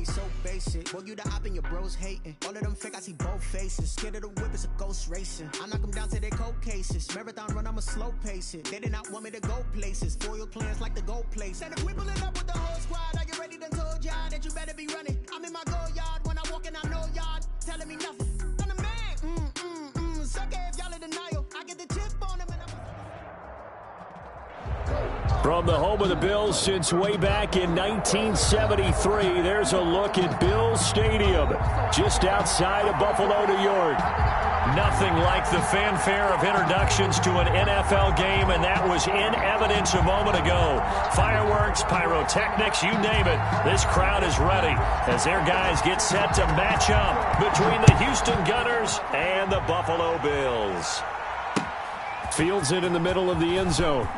be so basic. Boy, you the op and your bros hating. All of them fake, I see both faces. Scared of the whip, it's a ghost racing. I knock them down to their cold cases. Marathon run, I'ma slow pace it. They did not want me to go places. Foil plans like the gold place. And if we pulling up with the whole squad, are you ready? Done told y'all that you better be running. I'm in my go yard when I walk in, I know y'all telling me nothing. I'm the man. Suck it if y'all in denial. I get the chip on them and From the home of the Bills since way back in 1973, there's a look at Bills Stadium, just outside of Buffalo, New York. Nothing like the fanfare of introductions to an NFL game, and that was in evidence a moment ago. Fireworks, pyrotechnics, you name it. This crowd is ready as their guys get set to match up between the Houston Gunners and the Buffalo Bills. Fields it in the middle of the end zone.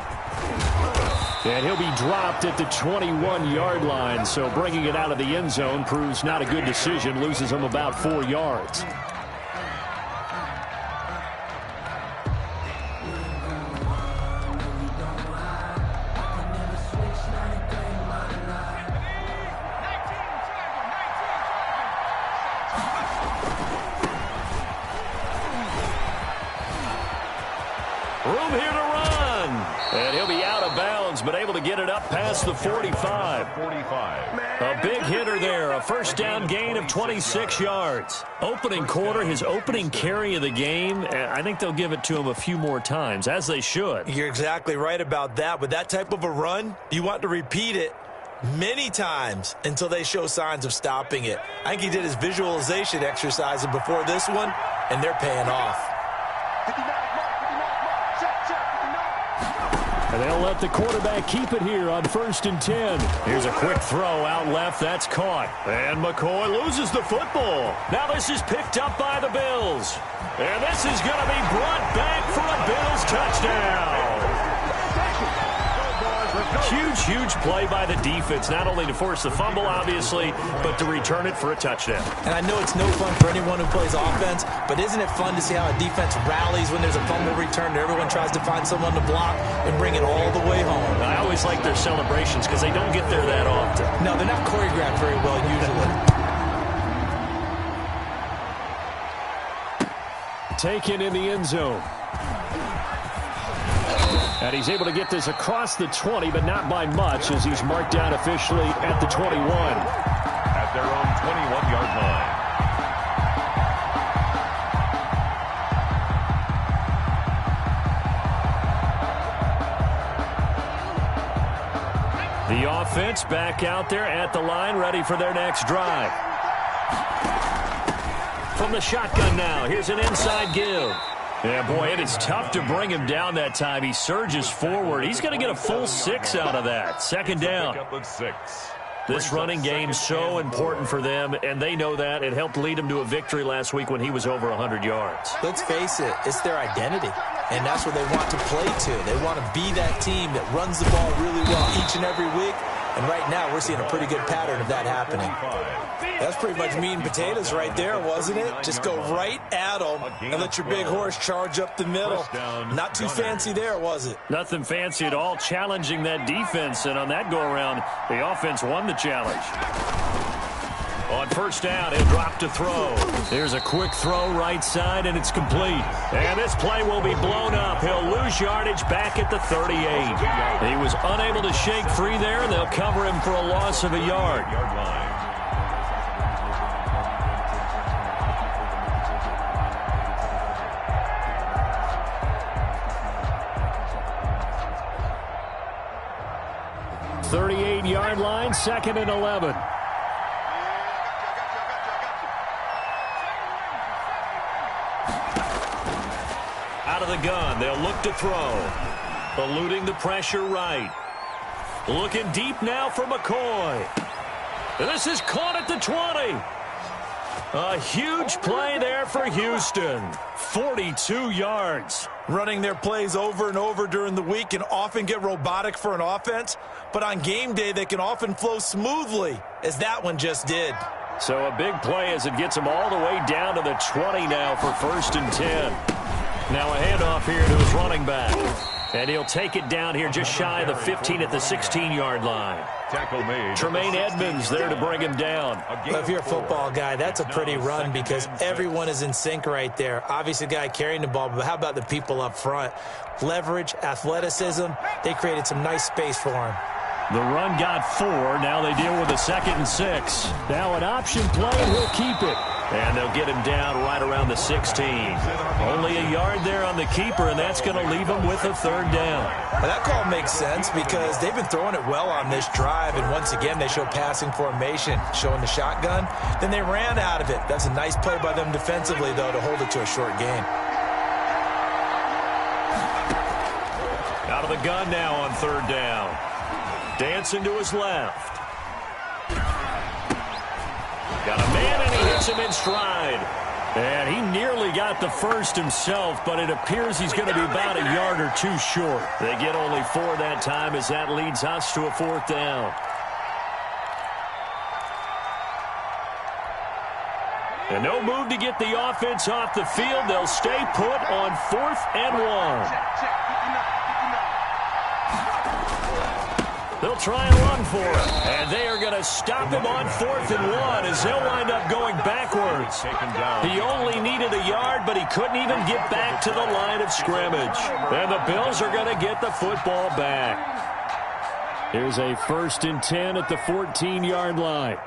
And he'll be dropped at the 21-yard line, so bringing it out of the end zone proves not a good decision, loses him about 4 yards. Room here to run. And he'll be out of bounds, but able to get it up past the 45. A big hitter there. A first down gain of 26 yards. Opening quarter, his opening carry of the game. I think they'll give it to him a few more times, as they should. You're exactly right about that. With that type of a run, you want to repeat it many times until they show signs of stopping it. I think he did his visualization exercise before this one, and they're paying off. And they'll let the quarterback keep it here on 1st and 10. Here's a quick throw out left. That's caught. And McCoy loses the football. Now this is picked up by the Bills. And this is going to be brought back for a Bills touchdown. Huge play by the defense, not only to force the fumble, obviously, but to return it for a touchdown. And I know it's no fun for anyone who plays offense, but isn't it fun to see how a defense rallies when there's a fumble return and everyone tries to find someone to block and bring it all the way home? I always like their celebrations because they don't get there that often. No, they're not choreographed very well usually. Taken in the end zone. And he's able to get this across the 20, but not by much, as he's marked down officially at the 21. At their own 21-yard line. The offense back out there at the line, ready for their next drive. From the shotgun now, here's an inside give. Yeah, boy, it is tough to bring him down that time. He surges forward. He's going to get a full 6 out of that. Second down. This running game so important for them, and they know that. It helped lead him to a victory last week when he was over 100 yards. Let's face it, it's their identity, and that's what they want to play to. They want to be that team that runs the ball really well each and every week, and right now we're seeing a pretty good pattern of that happening. That's pretty much meat and potatoes right there, wasn't it? Just go right at them and let your big horse charge up the middle. Not too fancy there, was it? Nothing fancy at all, challenging that defense, and on that go-around, the offense won the challenge. On first down, he'll drop to throw. There's a quick throw right side, and it's complete. And this play will be blown up. He'll lose yardage back at the 38. He was unable to shake free there, and they'll cover him for a loss of a yard. 38-yard line, 2nd and 11. Out of the gun, they'll look to throw. Eluding the pressure right. Looking deep now for McCoy. And this is caught at the 20. A huge play there for Houston. 42 yards. Running their plays over and over during the week can often get robotic for an offense, but on game day they can often flow smoothly, as that one just did. So a big play as it gets them all the way down to the 20 now for 1st and 10. Now a handoff here to his running back. And he'll take it down here just shy of the 15 at the 16-yard line. Tackle made. Tremaine Edmonds there to bring him down. Well, if you're a football guy, that's a pretty run because everyone is in sync right there. Obviously, the guy carrying the ball, but how about the people up front? Leverage, athleticism, they created some nice space for him. The run got 4. Now they deal with a 2nd and 6. Now an option play, he'll keep it. And they'll get him down right around the 16. Only a yard there on the keeper, and that's going to leave him with a 3rd down. Well, that call makes sense because they've been throwing it well on this drive, and once again they show passing formation, showing the shotgun. Then they ran out of it. That's a nice play by them defensively, though, to hold it to a short gain. Out of the gun now on 3rd down. Dancing to his left. Got a man, and he hits him in stride. And he nearly got the first himself, but it appears he's going to be about a yard or 2 short. They get only 4 that time as that leads us to a 4th down. And no move to get the offense off the field. They'll stay put on 4th and 1. They'll try and run for it. And they are going to stop him on 4th and 1 as they'll wind up going backwards. He only needed a yard, but he couldn't even get back to the line of scrimmage. And the Bills are going to get the football back. Here's a 1st and 10 at the 14-yard line.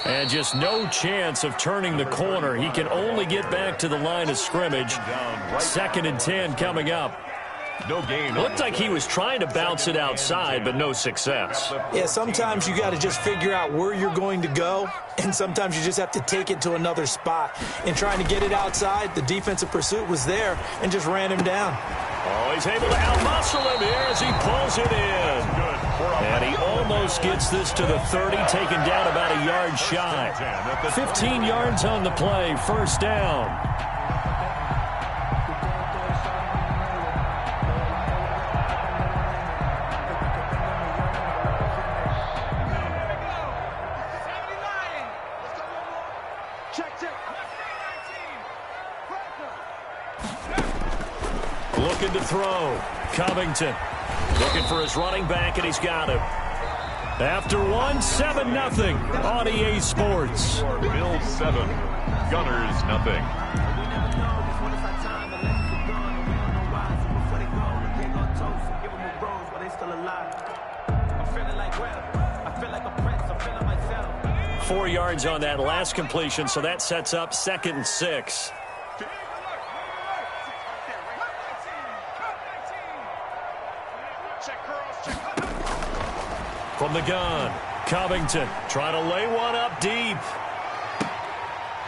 And just no chance of turning the corner. He can only get back to the line of scrimmage. 2nd and 10 coming up. No gain. Looked like he was trying to bounce it outside, but no success. Yeah, sometimes you got to just figure out where you're going to go, and sometimes you just have to take it to another spot. In trying to get it outside, the defensive pursuit was there and just ran him down. Oh, he's able to outmuscle him here as he pulls it in. And he almost gets this to the 30, taken down about a yard shy. 15 yards on the play, 1st down. Looking to throw. Covington looking for his running back, and he's got him. After 1, 7-0 on EA Sports. Bills 7, Gunners nothing. like 4 yards on that last completion, so that sets up 2nd and 6. From the gun, Covington trying to lay one up deep.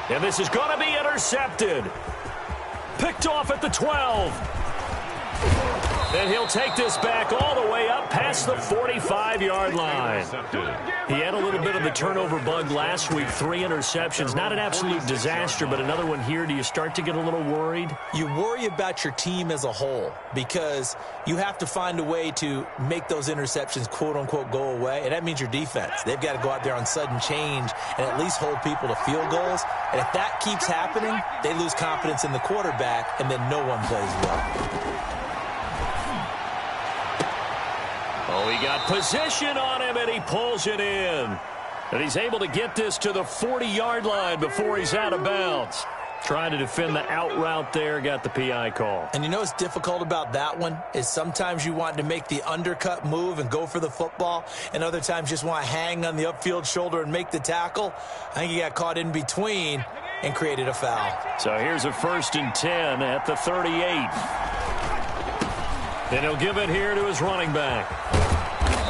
And this is going to be intercepted. Picked off at the 12. And he'll take this back all the way up past the 45-yard line. He had a little bit of the turnover bug last week, 3 interceptions. Not an absolute disaster, but another one here. Do you start to get a little worried? You worry about your team as a whole because you have to find a way to make those interceptions, quote-unquote, go away, and that means your defense. They've got to go out there on sudden change and at least hold people to field goals. And if that keeps happening, they lose confidence in the quarterback, and then no one plays well. Oh, he got position on him, and he pulls it in. And he's able to get this to the 40-yard line before he's out of bounds. Trying to defend the out route there, got the PI call. And you know what's difficult about that one is sometimes you want to make the undercut move and go for the football, and other times just want to hang on the upfield shoulder and make the tackle. I think he got caught in between and created a foul. So here's a 1st and 10 at the 38. And he'll give it here to his running back.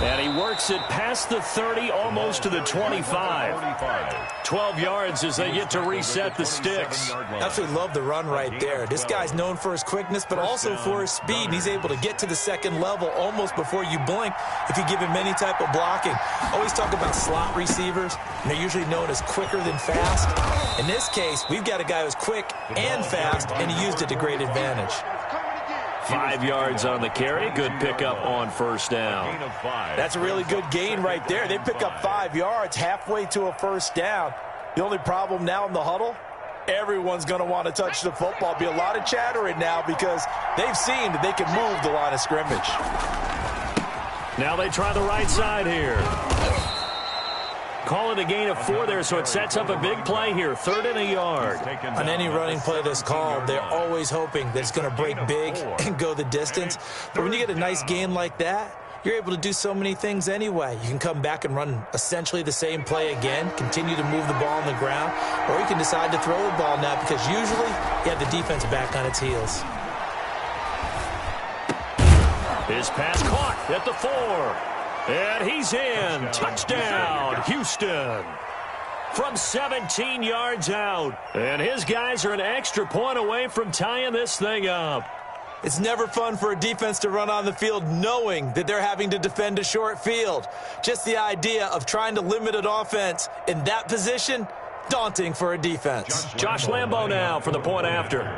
And he works it past the 30, almost to the 25. 12 yards as they get to reset the sticks. Absolutely love the run right there. This guy's known for his quickness, but also for his speed. And he's able to get to the second level almost before you blink if you give him any type of blocking. Always talk about slot receivers, and they're usually known as quicker than fast. In this case, we've got a guy who's quick and fast, and he used it to great advantage. 5 yards on the carry. Good pickup on 1st down. That's a really good gain right there. They pick up 5 yards halfway to a 1st down. The only problem now in the huddle, everyone's going to want to touch the football. Be a lot of chattering now because they've seen that they can move the line of scrimmage. Now they try the right side here. Call it a gain of 4 there, so it sets up a big play here. 3rd and a yard. On any running play that's called, they're always hoping that it's going to break big and go the distance. But when you get a nice gain like that, you're able to do so many things anyway. You can come back and run essentially the same play again, continue to move the ball on the ground, or you can decide to throw the ball now because usually you have the defense back on its heels. His pass caught at the 4. And he's in. Touchdown, Houston. From 17 yards out. And his guys are an extra point away from tying this thing up. It's never fun for a defense to run on the field knowing that they're having to defend a short field. Just the idea of trying to limit an offense in that position, daunting for a defense. Josh Lambo now for the point after.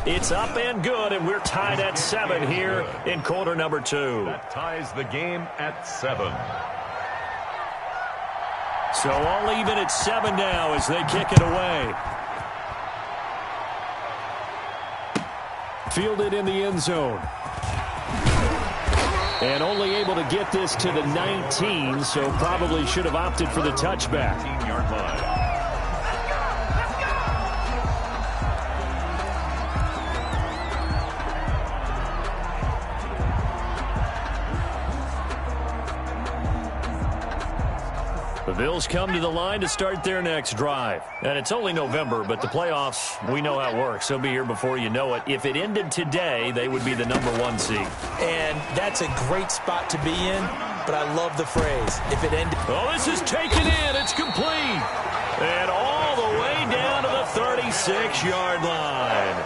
It's up and good, and we're tied at 7 here in quarter number 2. That ties the game at 7. So all even at 7 now as they kick it away. Fielded in the end zone. And only able to get this to the 19, so probably should have opted for the touchback. 19-yard line. The Bills come to the line to start their next drive. And it's only November, but the playoffs, we know how it works. They'll be here before you know it. If it ended today, they would be the number 1 seed. And that's a great spot to be in, but I love the phrase, if it ended. Oh, this is taken in. It's complete. And all the way down to the 36-yard line.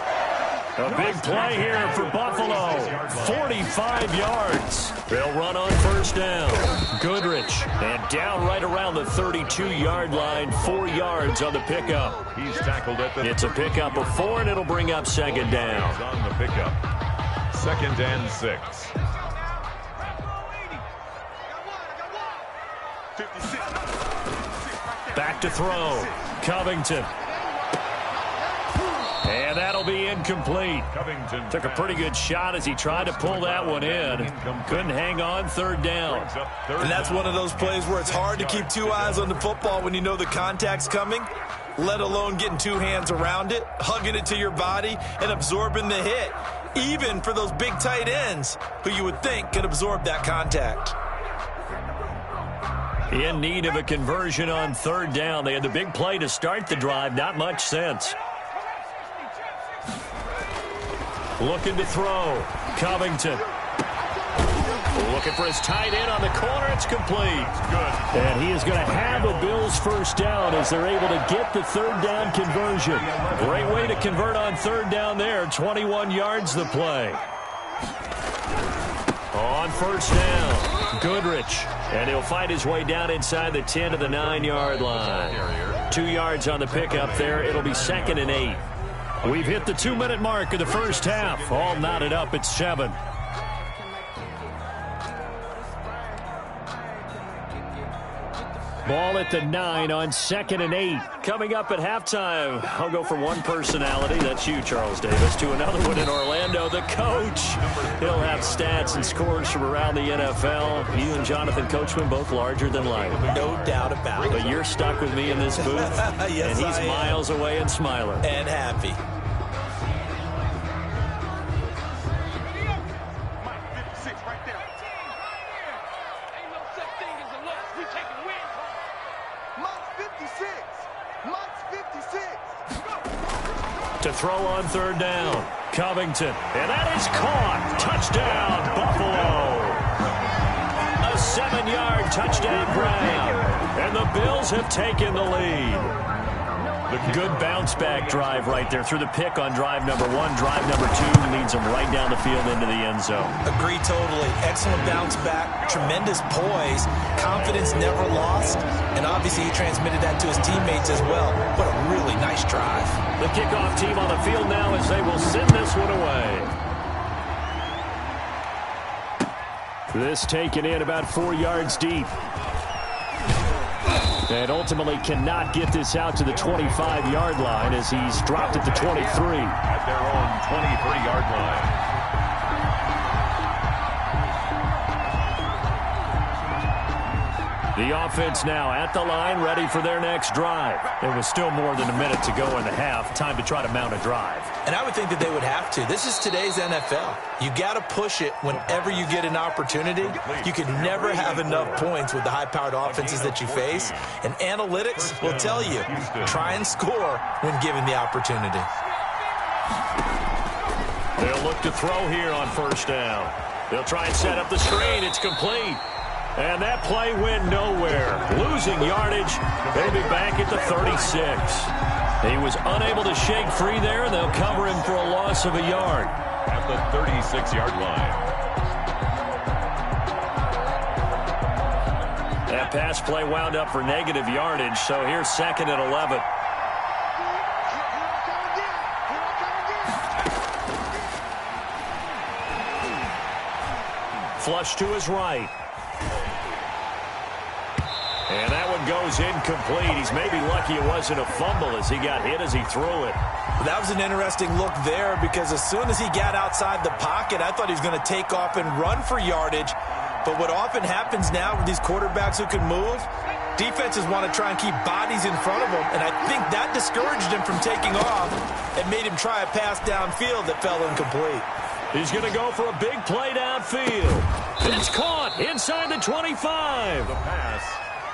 A big play here for Buffalo. 45 yards. They'll run on first down. Goodrich. And down right around the 32-yard line. 4 yards on the pickup. He's tackled at the. It's a pickup of 4, and it'll bring up second down. On the pickup. 2nd and 6. Back to throw. Covington. And that'll be incomplete. Covington took a pretty good shot as he tried to pull that one in. Couldn't hang on, 3rd down. And that's one of those plays where it's hard to keep 2 eyes on the football when you know the contact's coming, let alone getting 2 hands around it, hugging it to your body, and absorbing the hit, even for those big tight ends who you would think could absorb that contact. In need of a conversion on 3rd down. They had the big play to start the drive. Not much sense. Looking to throw. Covington. Looking for his tight end on the corner. It's complete. Good. And he is going to have a Bills first down as they're able to get the 3rd down conversion. Great way to convert on 3rd down there. 21 yards the play. On first down, Goodrich. And he'll fight his way down inside the 10 to the 9-yard line. 2 yards on the pickup there. It'll be 2nd and 8. We've hit the 2-minute mark of the first half. All knotted up at 7. Ball at the 9 on 2nd and 8. Coming up at halftime, I'll go from one personality, that's you, Charles Davis, to another one in Orlando, the coach. He'll have stats and scores from around the NFL. You and Jonathan Coachman both larger than life. No doubt about it. But you're stuck with me in this booth, yes, and he's miles away and smiling. And happy. To throw on 3rd down, Covington, and that is caught. Touchdown, Buffalo. A 7-yard touchdown grab, and the Bills have taken the lead. Good bounce-back drive right there through the pick on drive number 1. Drive number 2 leads them right down the field into the end zone. Agree totally. Excellent bounce back, tremendous poise, confidence never lost, and obviously he transmitted that to his teammates as well. What a really nice drive. The kickoff team on the field now as they will send this one away. This taken in about 4 yards deep. And ultimately cannot get this out to the 25-yard line as he's dropped at the 23. At their own 23-yard line. The offense now at the line, ready for their next drive. There was still more than a minute to go in the half. Time to try to mount a drive. And I would think that they would have to. This is today's NFL. You got to push it whenever you get an opportunity. You can never have enough points with the high-powered offenses that you face. And analytics will tell you, try and score when given the opportunity. They'll look to throw here on first down. They'll try and set up the screen. It's complete. And that play went nowhere. Losing yardage. They'll be back at the 36. He was unable to shake free there. They'll cover him for a loss of a yard. At the 36-yard line. That pass play wound up for negative yardage, so here's 2nd and 11. Flush to his right. And that one goes incomplete. He's maybe lucky it wasn't a fumble as he got hit as he threw it. That was an interesting look there because as soon as he got outside the pocket, I thought he was going to take off and run for yardage. But what often happens now with these quarterbacks who can move, defenses want to try and keep bodies in front of them. And I think that discouraged him from taking off and made him try a pass downfield that fell incomplete. He's going to go for a big play downfield. It's caught inside the 25. The pass.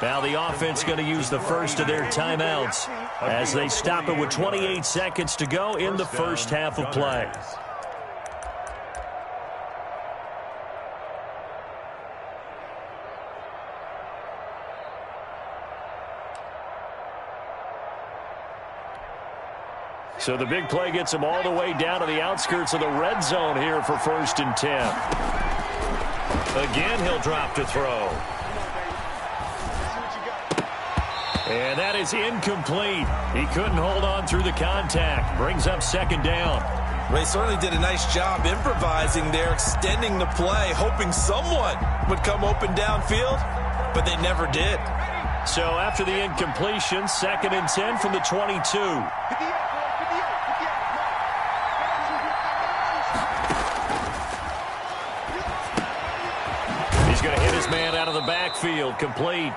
Now the offense going to use the first of their timeouts as they stop it with 28 seconds to go in the first half of play. So the big play gets him all the way down to the outskirts of the red zone here for 1st and 10. Again, he'll drop to throw. And that is incomplete. He couldn't hold on through the contact. Brings up 2nd down. They certainly did a nice job improvising there, extending the play, hoping someone would come open downfield, but they never did. So after the incompletion, 2nd and 10 from the 22. He's going to hit his man out of the backfield, complete.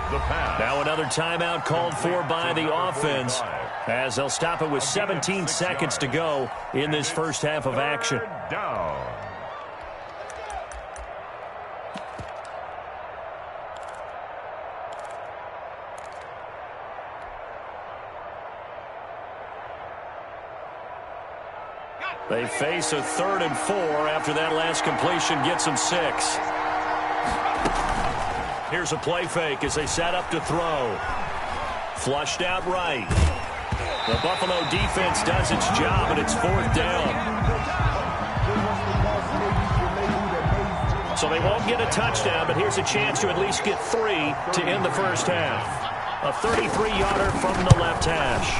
The pass. Now another timeout called for by the offense as they'll stop it with 17 seconds to go in this first half of action. Down. They face a 3rd and 4 after that last completion gets them 6. Here's a play fake as they set up to throw. Flushed out right. The Buffalo defense does its job, and it's 4th down. So they won't get a touchdown, but here's a chance to at least get 3 to end the first half. A 33-yarder from the left hash.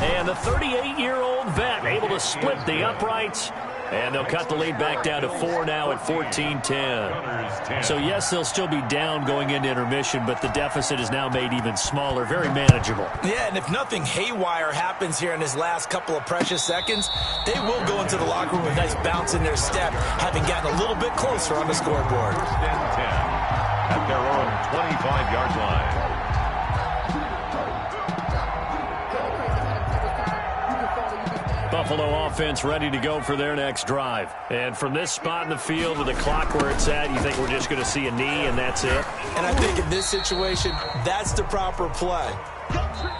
And the 38-year-old vet able to split the uprights. And they'll cut the lead back down to 4 now at 14-10. So, yes, they'll still be down going into intermission, but the deficit is now made even smaller, very manageable. Yeah, and if nothing haywire happens here in his last couple of precious seconds, they will go into the locker room with a nice bounce in their step, having gotten a little bit closer on the scoreboard. 1st and 10 at their own 25-yard line. Buffalo offense ready to go for their next drive. And from this spot in the field with the clock where it's at, you think we're just going to see a knee and that's it? And I think in this situation, that's the proper play.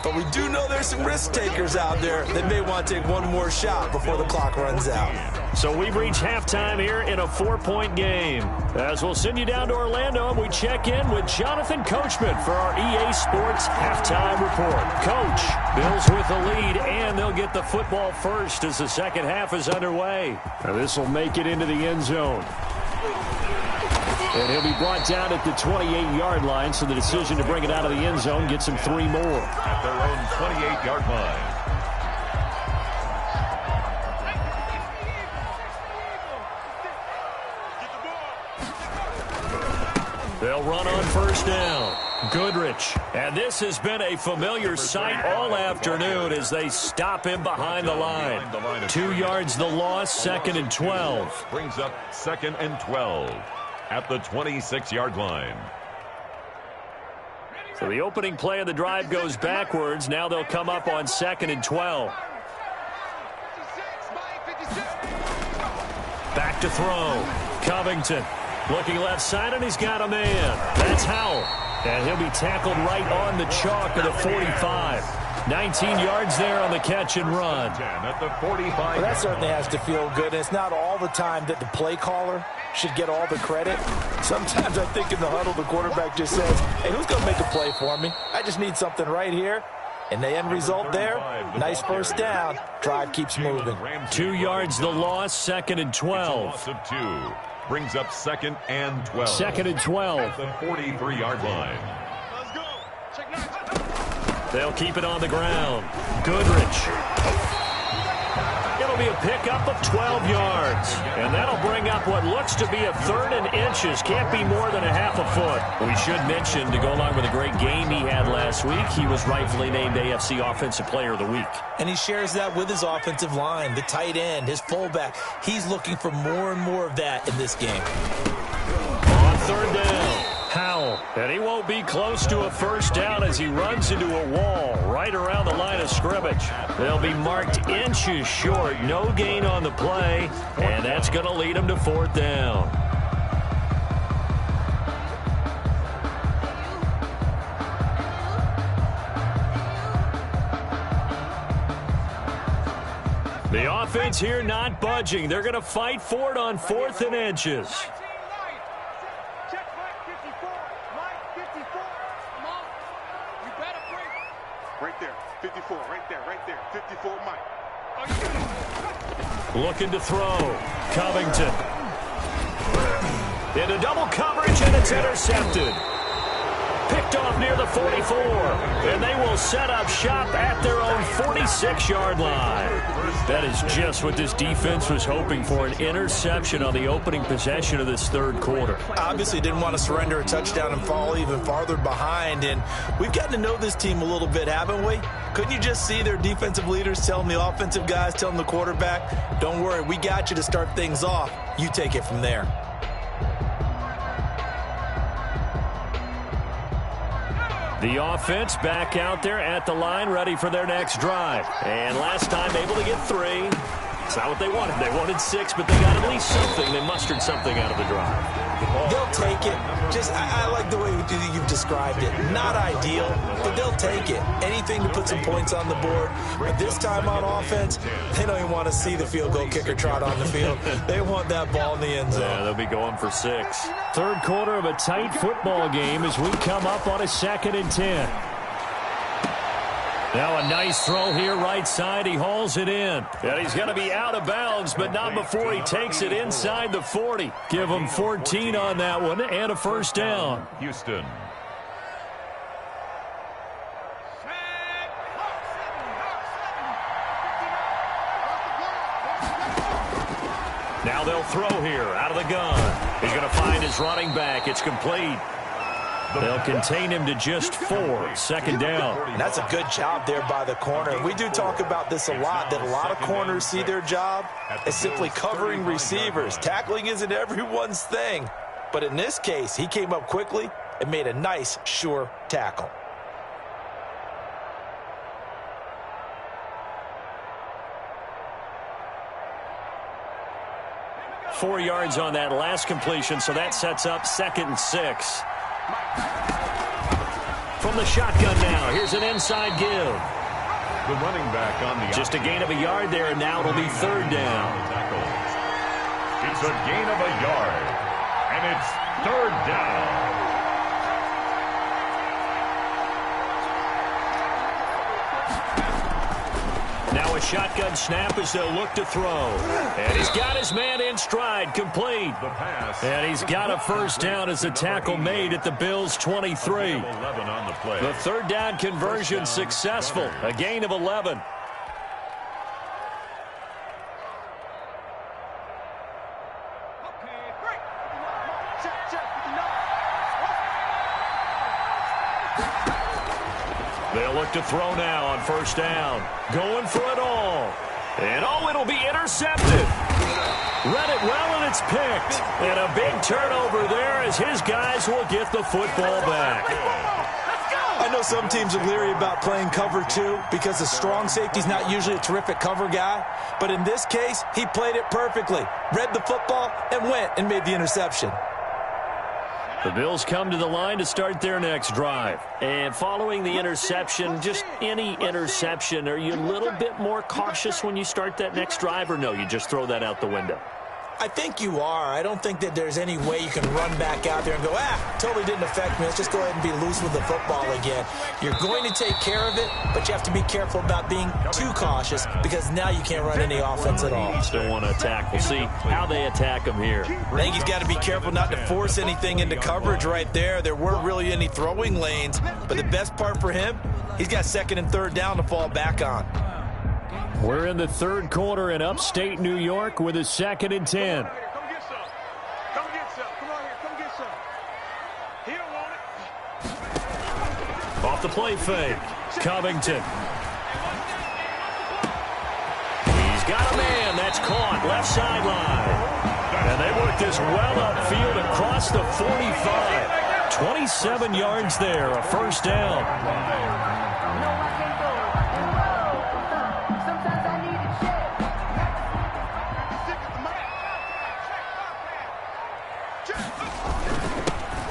But we do know there's some risk takers out there that may want to take one more shot before the clock runs out. So we've reached halftime here in a 4-point game. As we'll send you down to Orlando and we check in with Jonathan Coachman for our EA Sports Halftime Report. Coach, Bills with the lead, and they'll get the football first as the second half is underway. Now this will make it into the end zone. And he'll be brought down at the 28-yard line, so the decision to bring it out of the end zone gets him 3 more. At their own 28-yard line. They'll run on first down. Goodrich. And this has been a familiar sight all afternoon as they stop him behind the line. 2 yards the loss, 2nd and 12. Brings up 2nd and 12 at the 26-yard line. So the opening play of the drive goes backwards. Now they'll come up on 2nd and 12. Back to throw. Covington looking left side, and he's got a man. That's Howell. And he'll be tackled right on the chalk at the 45. 19 yards there on the catch and run. At the 45. Well, that certainly has to feel good. And it's not all the time that the play caller should get all the credit. Sometimes I think in the huddle, the quarterback just says, hey, who's going to make a play for me? I just need something right here. And the end result there, nice first down. Drive keeps moving. 2 yards the loss, 2nd and 12. Loss of 2. Brings up 2nd and 12. 2nd and 12. At the 43-yard line. They'll keep it on the ground. Goodrich. It'll be a pickup of 12 yards. And that'll bring up what looks to be a 3rd and inches. Can't be more than a half a foot. We should mention, to go along with a great game he had last week, he was rightfully named AFC Offensive Player of the Week. And he shares that with his offensive line, the tight end, his fullback. He's looking for more and more of that in this game. On 3rd down, Howell. And he won't be close to a first down as he runs into a wall right around the line of scrimmage. They'll be marked inches short. No gain on the play, and that's going to lead him to 4th down. The offense here not budging. They're going to fight for it on 4th and inches. Right there, 54, right there, 54, Mike. Looking to throw. Covington. Into double coverage, and it's intercepted. Picked off near the 44. And they will set up shop at their own 46-yard line. That is just what this defense was hoping for, an interception on the opening possession of this 3rd quarter. Obviously didn't want to surrender a touchdown and fall even farther behind. And we've gotten to know this team a little bit, haven't we? Couldn't you just see their defensive leaders telling the offensive guys, telling the quarterback, don't worry, we got you to start things off. You take it from there. The offense back out there at the line, ready for their next drive. And last time able to get 3. It's not what they wanted. They wanted 6, but they got at least something. They mustered something out of the drive. They'll take it. I like the way you've described it. Not ideal, but they'll take it. Anything to put some points on the board. But this time on offense, they don't even want to see the field goal kicker trot on the field. They want that ball in the end zone. Yeah, they'll be going for 6. 3rd quarter of a tight football game as we come up on a 2nd and 10. Now a nice throw here right side. He hauls it in. And he's going to be out of bounds, but not before he takes it inside the 40. Give him 14 on that one and a first down. Houston. Now they'll throw here out of the gun. He's going to find his running back. It's complete. They'll contain him to just 4. 2nd down. And that's a good job there by the corner. We do talk about this a lot, that a lot of corners see their job as simply covering receivers. Tackling isn't everyone's thing. But in this case, he came up quickly and made a nice, sure tackle. Four yards on that last completion, so that sets up 2nd and 6. From the shotgun now, here's an inside give. The running back on the just a gain of a yard there, and now it'll be 3rd down. It's a gain of a yard, and it's 3rd down. Now a shotgun snap as they'll look to throw. And he's got his man in stride, complete. The pass. And he's got a first down as the tackle made at the Bills' 23. 11 on the play. The 3rd down conversion successful. A gain of 11. They'll look to throw now on first down. Going for it all. And, it'll be intercepted. Read it well, and it's picked. And a big turnover there as his guys will get the football back. I know some teams are leery about playing cover 2 because the strong safety's not usually a terrific cover guy. But in this case, he played it perfectly. Read the football and went and made the interception. The Bills come to the line to start their next drive. And following the interception, just any interception, are you a little bit more cautious when you start that next drive, or no, you just throw that out the window? I think you are. I don't think that there's any way you can run back out there and go, totally didn't affect me. Let's just go ahead and be loose with the football again. You're going to take care of it, but you have to be careful about being too cautious because now you can't run any offense at all. Still want to attack. We'll see how they attack him here. I think he's got to be careful not to force anything into coverage right there. There weren't really any throwing lanes, but the best part for him, he's got second and third down to fall back on. We're in the third quarter in upstate New York with a 2nd and 10. Come get some. Come get some. Come on here. Come get some. He don't want it. Off the play fake. Covington. He's got a man. That's caught. Left sideline. And they work this well upfield across the 45. 27 yards there. A first down.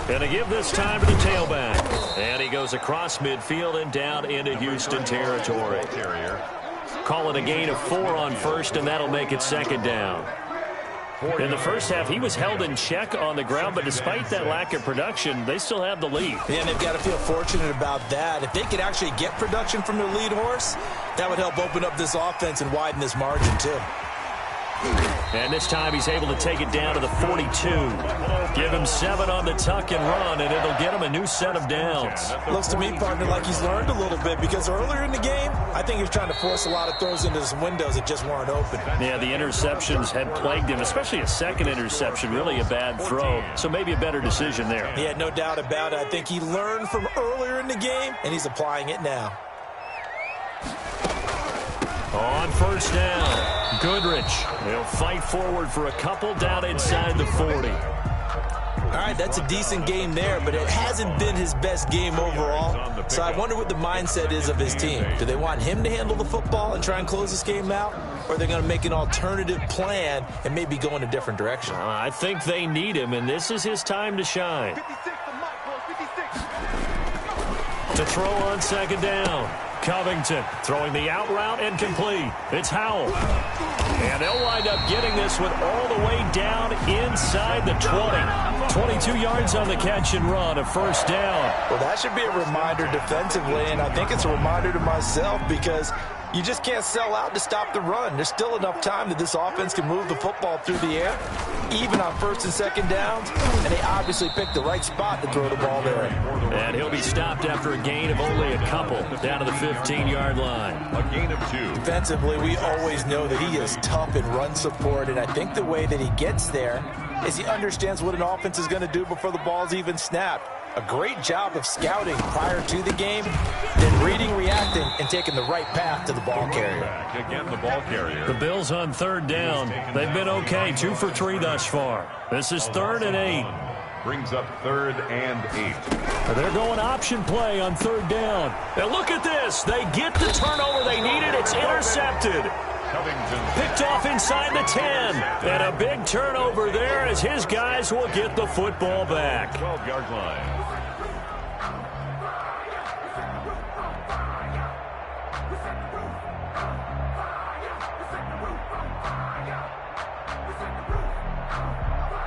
And to give this time to the tailback. And he goes across midfield and down into Houston territory. Call it a gain of 4 on first, and that'll make it 2nd down. In the first half, he was held in check on the ground, but despite that lack of production, they still have the lead. Yeah, and they've got to feel fortunate about that. If they could actually get production from their lead horse, that would help open up this offense and widen this margin, too. And this time he's able to take it down to the 42. Give him 7 on the tuck and run, and it'll get him a new set of downs. Looks to me, partner, like he's learned a little bit because earlier in the game, I think he was trying to force a lot of throws into some windows that just weren't open. Yeah, the interceptions had plagued him, especially a second interception, really a bad throw. So maybe a better decision there. Yeah, no doubt about it. I think he learned from earlier in the game, and he's applying it now. On first down. Goodrich. He'll fight forward for a couple down inside the 40. All right, that's a decent game there, but it hasn't been his best game overall. So I wonder what the mindset is of his team. Do they want him to handle the football and try and close this game out? Or are they going to make an alternative plan and maybe go in a different direction? I think they need him, and this is his time to shine. 56 to Mike, boys, 56. To throw on 2nd down. Covington throwing the out route and complete. It's Howell. And they'll wind up getting this one all the way down inside the 20. 22 yards on the catch and run, a first down. Well, that should be a reminder defensively, and I think it's a reminder to myself because you just can't sell out to stop the run. There's still enough time that this offense can move the football through the air, even on 1st and 2nd downs, and they obviously picked the right spot to throw the ball there. And he'll be stopped after a gain of only a couple, down to the 15-yard line. A gain of 2. Defensively, we always know that he is tough in run support, and I think the way that he gets there is he understands what an offense is going to do before the ball's even snapped. A great job of scouting prior to the game, then reading, reacting, and taking the right path to the ball carrier. Again, the ball carrier. The Bills on 3rd down. They've been okay, 2 for 3 thus far. This is 3rd and 8. Brings up 3rd and 8. They're going option play on 3rd down. And look at this. They get the turnover they needed. It's intercepted. Picked off inside the 10. And a big turnover there as his guys will get the football back. 12-yard line.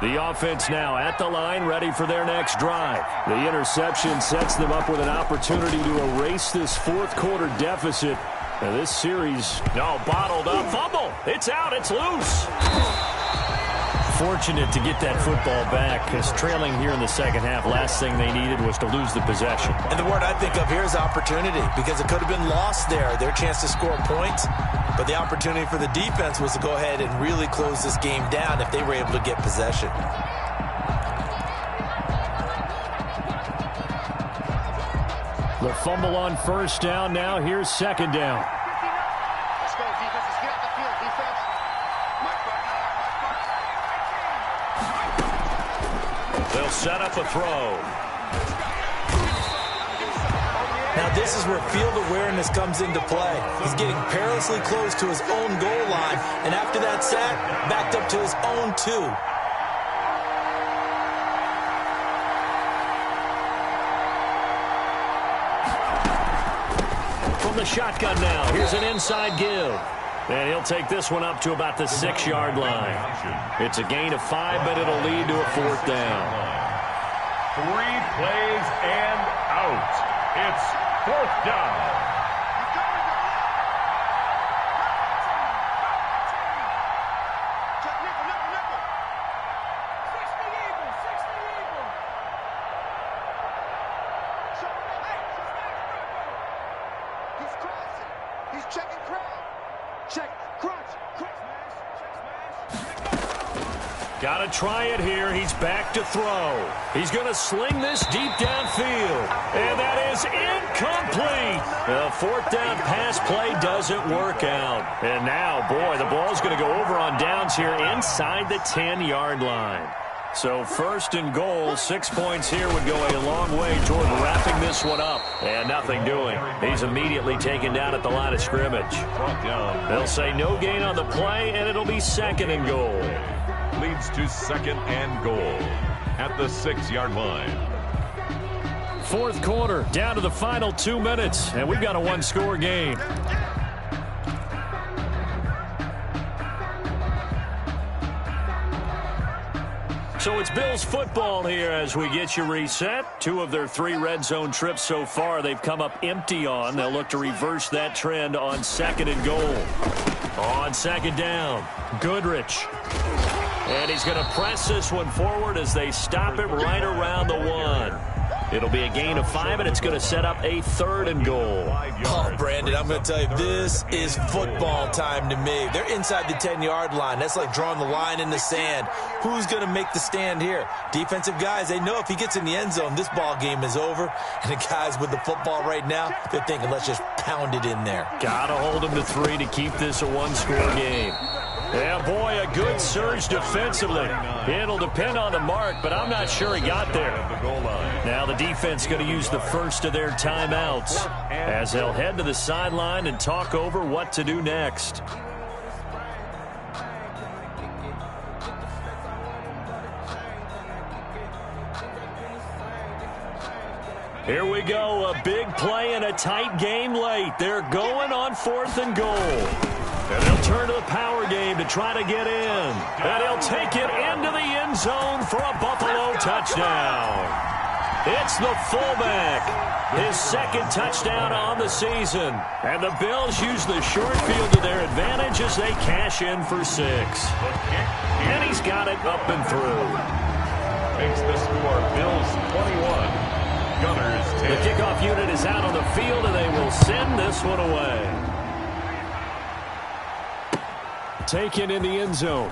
The offense now at the line, ready for their next drive. The interception sets them up with an opportunity to erase this 4th quarter deficit. Now this series, bottled up. Fumble. It's out. It's loose. Fortunate to get that football back because trailing here in the 2nd half, last thing they needed was to lose the possession. And the word I think of here is opportunity because it could have been lost there, their chance to score points. But the opportunity for the defense was to go ahead and really close this game down if they were able to get possession. The fumble on first down. Now here's second down. Let's go, defense. Let's get out the field, defense. They'll set up a throw. Now this is where field awareness comes into play. He's getting perilously close to his own goal line, and after that sack, backed up to his own 2. From the shotgun now, here's an inside give. And he'll take this one up to about the 6-yard line. It's a gain of 5, but it'll lead to a 4th down. 3 plays and out. It's 4th down. He's crossing. He's checking crowd. Check. Crunch. Got to try it here. He's back to throw. He's going to sling this deep downfield. And that is incomplete. The 4th down pass play doesn't work out. And now, boy, the ball's going to go over on downs here inside the 10-yard line. So 1st and goal, 6 points here would go a long way toward wrapping this one up. And nothing doing. He's immediately taken down at the line of scrimmage. They'll say no gain on the play, and it'll be 2nd and goal. Leads to 2nd and goal at the 6-yard line. 4th quarter, down to the final 2 minutes, and we've got a 1-score game. So it's Bills football here as we get you reset. 2 of their 3 red zone trips so far they've come up empty on. They'll look to reverse that trend on 2nd and goal. On 2nd down, Goodrich. And he's going to press this one forward as they stop it right around the 1. It'll be a gain of 5, and it's going to set up a 3rd and goal. Oh, Brandon, I'm going to tell you, this is football time to me. They're inside the 10-yard line. That's like drawing the line in the sand. Who's going to make the stand here? Defensive guys, they know if he gets in the end zone, this ball game is over. And the guys with the football right now, they're thinking, let's just pound it in there. Got to hold him to 3 to keep this a 1-score game. Yeah, boy, a good surge defensively. It'll depend on the mark, but I'm not sure he got there. Now the defense going to use the first of their timeouts as they'll head to the sideline and talk over what to do next. Here we go, a big play and a tight game late. They're going on 4th and goal. And they'll turn to the power game to try to get in. And he'll take it into the end zone for a Buffalo touchdown. It's the fullback. His 2nd touchdown on the season. And the Bills use the short field to their advantage as they cash in for 6. And he's got it up and through. Makes the score Bills 21, Gunners 10. The kickoff unit is out on the field, and they will send this one away. Taken in the end zone.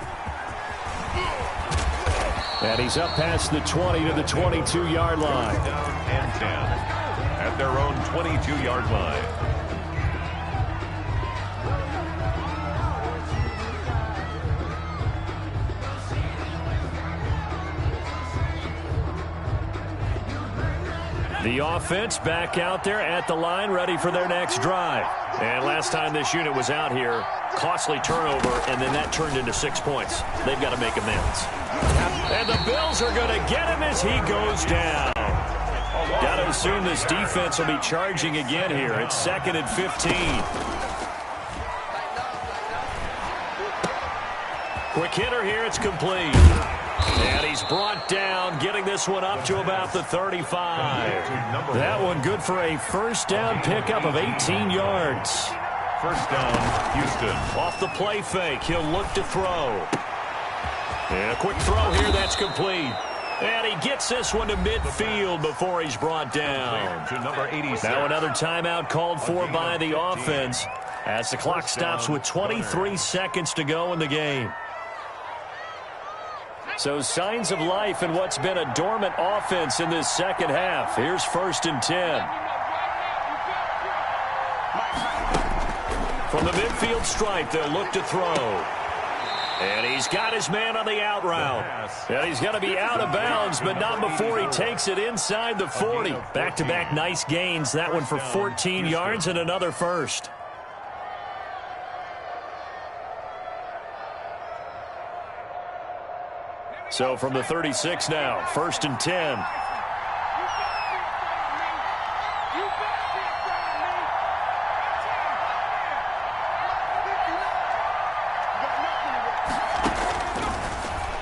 And he's up past the 20 to the 22-yard line. And 10 at their own 22-yard line. The offense back out there at the line, ready for their next drive. And last time this unit was out here, costly turnover, and then that turned into 6 points. They've got to make amends. And the Bills are going to get him as he goes down. Got to assume this defense will be charging again here. It's 2nd and 15. Quick hitter here, it's complete. And he's brought down, getting this one up to about the 35. That one good for a 1st down pickup of 18 yards. 1st down, Houston. Off the play fake, he'll look to throw. And a quick throw here, that's complete. And he gets this one to midfield before he's brought down. To number 86. Now another timeout called for by the offense as the clock stops with 23 seconds to go in the game. So signs of life in what's been a dormant offense in this second half. Here's 1st and 10. From the midfield stripe, they'll look to throw. And he's got his man on the out route. And he's going to be out of bounds, but not before he takes it inside the 40. Back-to-back nice gains. That one for 14 yards and another first. So from the 36 now, 1st and 10.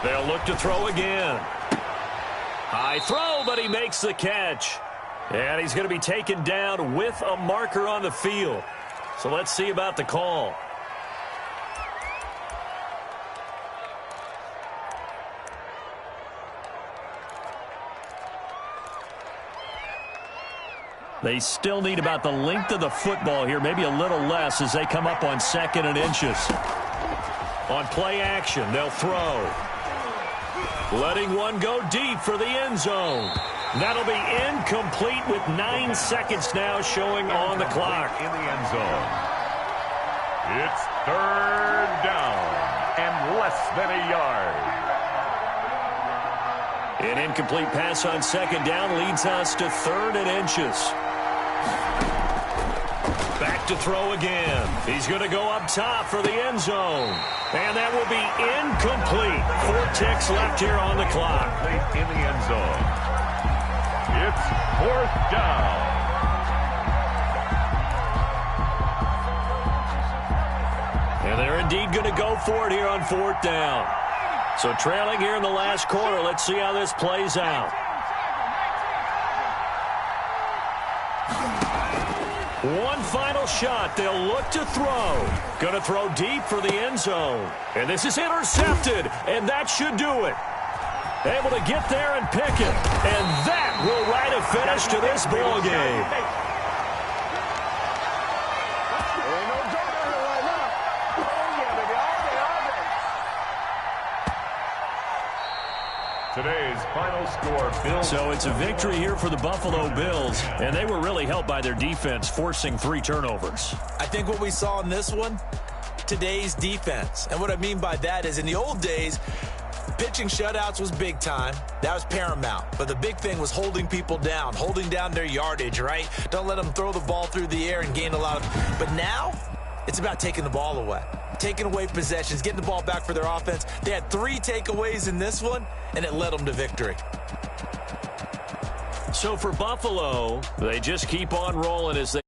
They'll look to throw again. High throw, but he makes the catch. And he's going to be taken down with a marker on the field. So let's see about the call. They still need about the length of the football here, maybe a little less as they come up on 2nd and inches. On play action, they'll throw. Letting one go deep for the end zone. That'll be incomplete with 9 seconds now showing on the clock. In the end zone. It's 3rd down and less than a yard. An incomplete pass on 2nd down leads us to 3rd and inches. Back to throw again. He's going to go up top for the end zone. And that will be incomplete. 4 ticks left here on the clock. In the end zone. It's 4th down. And they're indeed going to go for it here on 4th down. So trailing here in the last quarter. Let's see how this plays out. One final shot. They'll look to throw. Going to throw deep for the end zone. And this is intercepted. And that should do it. Able to get there and pick it. And that will write a finish to this ball game. Today's final score, Bills. So it's a victory here for the Buffalo Bills, and they were really helped by their defense, forcing 3 turnovers. I think what we saw in this one, today's defense. And what I mean by that is in the old days, pitching shutouts was big time. That was paramount. But the big thing was holding people down, holding down their yardage, right? Don't let them throw the ball through the air and gain a lot of... But now, it's about taking the ball away. Taking away possessions, getting the ball back for their offense. They had 3 takeaways in this one, and it led them to victory. So for Buffalo, they just keep on rolling as they